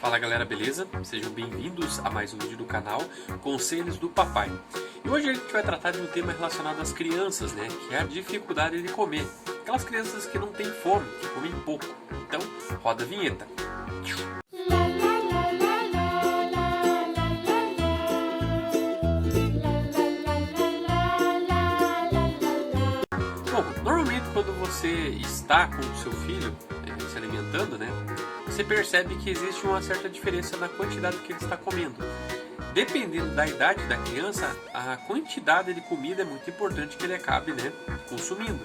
Fala galera, beleza? Sejam bem-vindos a mais um vídeo do canal Conselhos do Papai. E hoje a gente vai tratar de um tema relacionado às crianças, né? Que é a dificuldade de comer. Aquelas crianças que não têm fome, que comem pouco. Então, roda a vinheta. Bom, normalmente quando você está com o seu filho se alimentando, né? Você percebe que existe uma certa diferença na quantidade que ele está comendo. Dependendo da idade da criança, a quantidade de comida é muito importante que ele acabe, né, consumindo.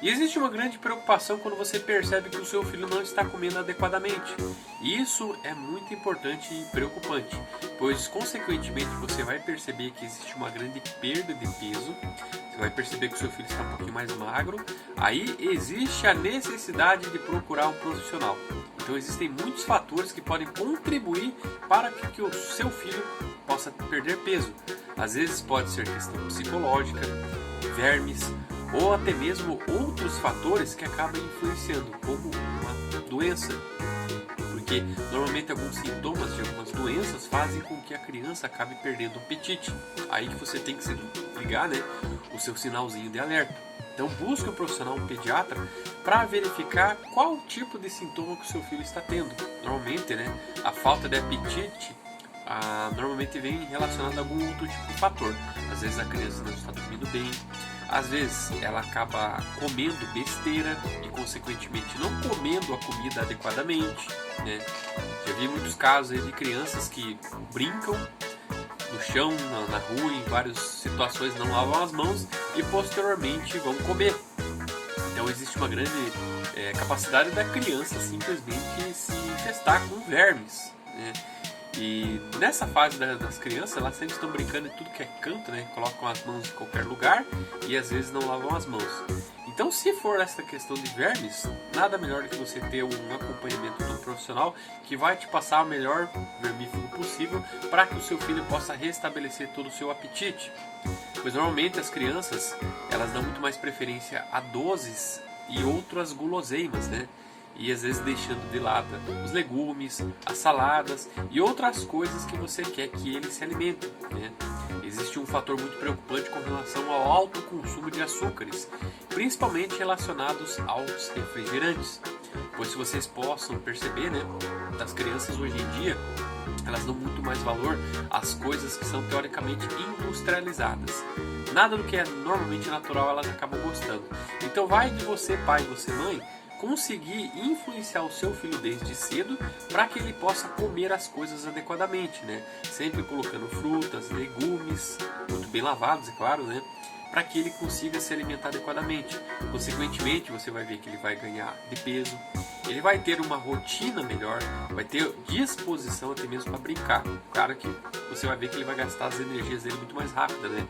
E existe uma grande preocupação quando você percebe que o seu filho não está comendo adequadamente. Isso é muito importante e preocupante, pois consequentemente você vai perceber que existe uma grande perda de peso, você vai perceber que o seu filho está um pouquinho mais magro, aí existe a necessidade de procurar um profissional. Então existem muitos fatores que podem contribuir para que o seu filho possa perder peso. Às vezes pode ser questão psicológica, vermes, ou até mesmo outros fatores que acabam influenciando, como uma doença. Porque normalmente alguns sintomas de algumas doenças fazem com que a criança acabe perdendo o apetite. Aí que você tem que se ligar, né, o seu sinalzinho de alerta. Então busque um profissional, um pediatra, para verificar qual tipo de sintoma que o seu filho está tendo. Normalmente, né, a falta de apetite normalmente vem relacionada a algum outro tipo de fator. Às vezes a criança não está dormindo bem, às vezes ela acaba comendo besteira e consequentemente não comendo a comida adequadamente, né? Já vi muitos casos aí de crianças que brincam no chão, na rua, em várias situações não lavam as mãos e posteriormente vão comer. Então existe uma grande capacidade da criança simplesmente se infestar com vermes, né? E nessa fase das crianças, elas sempre estão brincando em tudo que é canto, né? Colocam as mãos em qualquer lugar e às vezes não lavam as mãos. Então, se for essa questão de vermes, nada melhor do que você ter um acompanhamento de um profissional que vai te passar o melhor vermífugo possível para que o seu filho possa restabelecer todo o seu apetite. Pois normalmente as crianças, elas dão muito mais preferência a doces e outras guloseimas, né? E às vezes deixando de lado os legumes, as saladas e outras coisas que você quer que ele se alimente, né? Existe um fator muito preocupante com relação ao alto consumo de açúcares, principalmente relacionados aos refrigerantes. Pois se vocês possam perceber, né, as crianças hoje em dia, elas dão muito mais valor às coisas que são teoricamente industrializadas. Nada do que é normalmente natural elas acabam gostando. Então vai de você, pai, você, mãe, conseguir influenciar o seu filho desde cedo para que ele possa comer as coisas adequadamente, né? Sempre colocando frutas, legumes, muito bem lavados, é claro, né? Para que ele consiga se alimentar adequadamente. Consequentemente, você vai ver que ele vai ganhar de peso, ele vai ter uma rotina melhor, vai ter disposição até mesmo para brincar. Claro que você vai ver que ele vai gastar as energias dele muito mais rápido, né?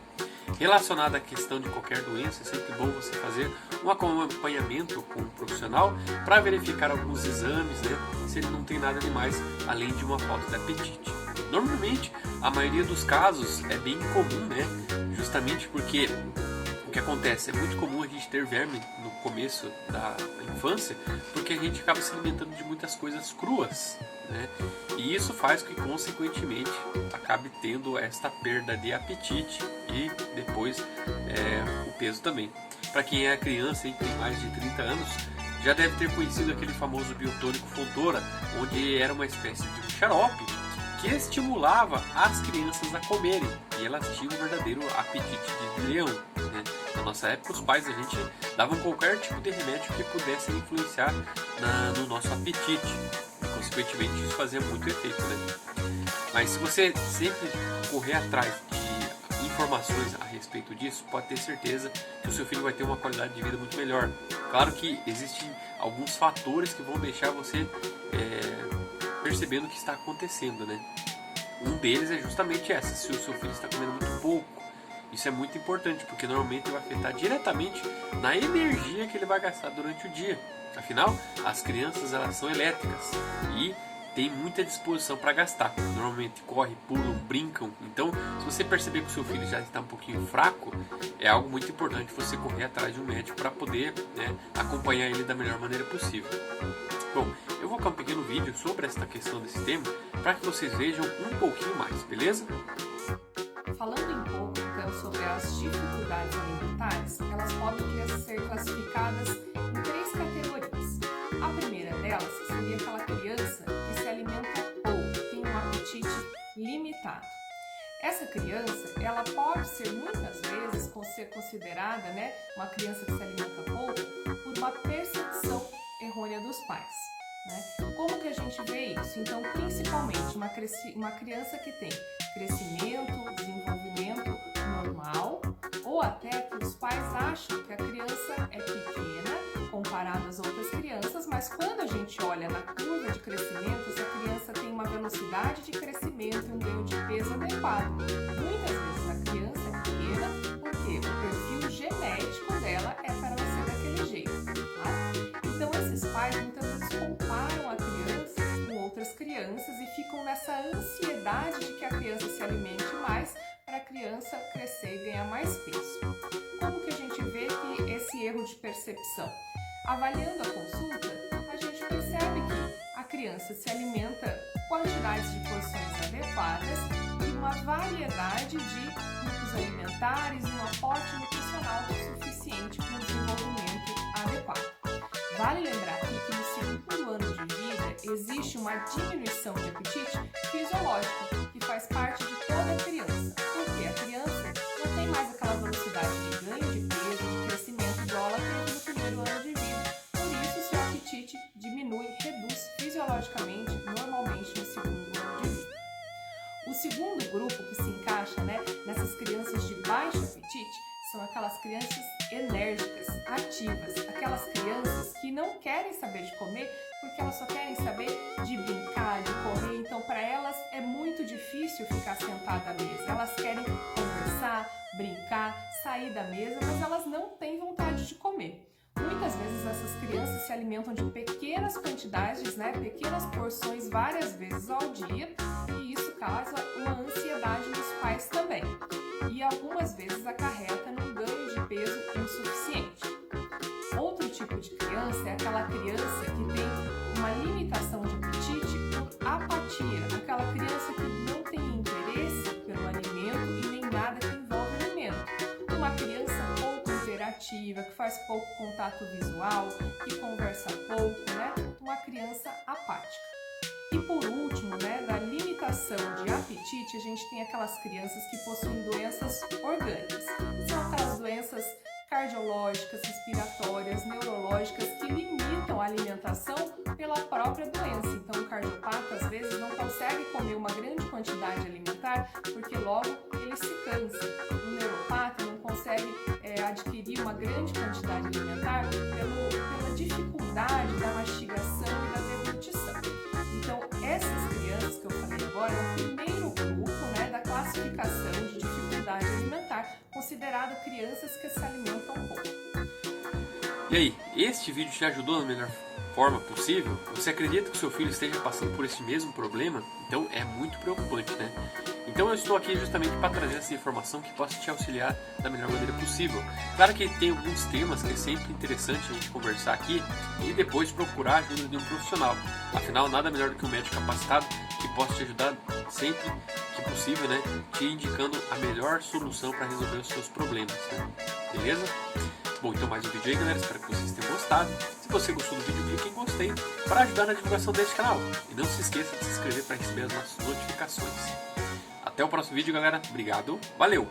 Relacionado à questão de qualquer doença, é sempre bom você fazer um acompanhamento com um profissional para verificar alguns exames, né, se ele não tem nada demais além de uma falta de apetite. Normalmente, a maioria dos casos é bem comum, né, justamente porque o que acontece é muito comum a gente ter verme no começo da infância, porque a gente acaba se alimentando de muitas coisas cruas, né? E isso faz com que consequentemente acabe tendo esta perda de apetite e depois o peso também. Para quem é criança e tem mais de 30 anos, já deve ter conhecido aquele famoso biotônico Fontoura, onde era uma espécie de um xarope que estimulava as crianças a comerem e elas tinham um verdadeiro apetite de leão, né? Na nossa época, os pais a gente davam qualquer tipo de remédio que pudesse influenciar no nosso apetite e consequentemente isso fazia muito efeito, né? Mas se você sempre correr atrás de informações a respeito disso, pode ter certeza que o seu filho vai ter uma qualidade de vida muito melhor. Claro que existem alguns fatores que vão deixar você percebendo o que está acontecendo, né? Um deles é justamente essa, se o seu filho está comendo muito pouco. Isso é muito importante, porque normalmente vai afetar diretamente na energia que ele vai gastar durante o dia. Afinal, as crianças elas são elétricas e tem muita disposição para gastar. Normalmente correm, pulam, brincam. Então, se você perceber que o seu filho já está um pouquinho fraco, é algo muito importante você correr atrás de um médico para poder, né, acompanhar ele da melhor maneira possível. Bom, eu vou colocar um pequeno vídeo sobre esta questão desse tema para que vocês vejam um pouquinho mais, beleza? Falando em pouco então sobre as dificuldades alimentares, elas podem ser classificadas em 3 categorias. A primeira delas seria aquela criança que se alimenta pouco, tem um apetite limitado. Essa criança, ela pode ser muitas vezes considerada, uma criança que se alimenta pouco por uma percepção errônea dos pais. Como que a gente vê isso? Então, principalmente uma criança que tem crescimento, desenvolvimento normal, ou até que os pais acham que a criança é pequena comparada às outras crianças, mas quando a gente olha na curva de crescimento, essa criança tem uma velocidade de crescimento e um ganho de peso adequado. Muitas vezes a criança é pequena porque o perfil genético dela é para ela ser daquele jeito. Então esses pais muitas vezes comparam a criança com outras crianças e ficam nessa ansiedade de que a criança se alimente mais para a criança crescer e ganhar mais peso. Como que a gente vê que esse erro de percepção? Avaliando a consulta, a gente percebe que a criança se alimenta quantidades de porções adequadas e uma variedade de grupos alimentares e um aporte nutricional suficiente para um desenvolvimento adequado. Vale lembrar aqui que no segundo ano de vida existe uma diminuição de apetite fisiológico que faz parte de toda criança, porque a criança não tem mais aquela velocidade de ganho de peso, de crescimento igual ela teve no primeiro ano de vida. Por isso, seu apetite diminui, reduz fisiologicamente, normalmente no segundo ano de vida. O segundo grupo que se encaixa nessas crianças de baixo apetite são aquelas crianças enérgicas, ativas, aquelas crianças que não querem saber de comer porque elas só querem saber de brincar, de correr. Então, para elas é muito difícil ficar sentada à mesa. Elas querem conversar, brincar, sair da mesa, mas elas não têm vontade de comer. Muitas vezes essas crianças se alimentam de pequenas quantidades, pequenas porções várias vezes ao dia, e isso causa uma ansiedade nos pais também. E algumas vezes acarreta num ganho de peso insuficiente. Outro tipo de criança é aquela criança que tem uma limitação de apetite por apatia, aquela criança que não tem interesse pelo alimento e nem nada que envolve o alimento. Uma criança pouco interativa, que faz pouco contato visual, que conversa pouco, uma criança apática. E por último, da limitação de apetite, a gente tem aquelas crianças que possuem doenças orgânicas. São aquelas doenças cardiológicas, respiratórias, neurológicas que limitam a alimentação pela própria doença. Então o cardiopata às vezes não consegue comer uma grande quantidade alimentar porque logo ele se cansa. O neuropata não consegue adquirir uma grande quantidade alimentar pela dificuldade da mastigação e da deglutição. Então, essas crianças que eu falei agora é o primeiro grupo da classificação de dificuldade alimentar, considerado crianças que se alimentam pouco. E aí, este vídeo te ajudou da melhor forma possível? Você acredita que o seu filho esteja passando por esse mesmo problema? Então é muito preocupante, Então eu estou aqui justamente para trazer essa informação que possa te auxiliar da melhor maneira possível. Claro que tem alguns temas que é sempre interessante a gente conversar aqui e depois procurar a ajuda de um profissional. Afinal, nada melhor do que um médico capacitado que possa te ajudar sempre que possível, te indicando a melhor solução para resolver os seus problemas, Beleza? Bom, então mais um vídeo aí, galera. Espero que vocês tenham gostado. Se você gostou do vídeo, clique em gostei para ajudar na divulgação deste canal. E não se esqueça de se inscrever para receber as nossas notificações. Até o próximo vídeo, galera. Obrigado. Valeu!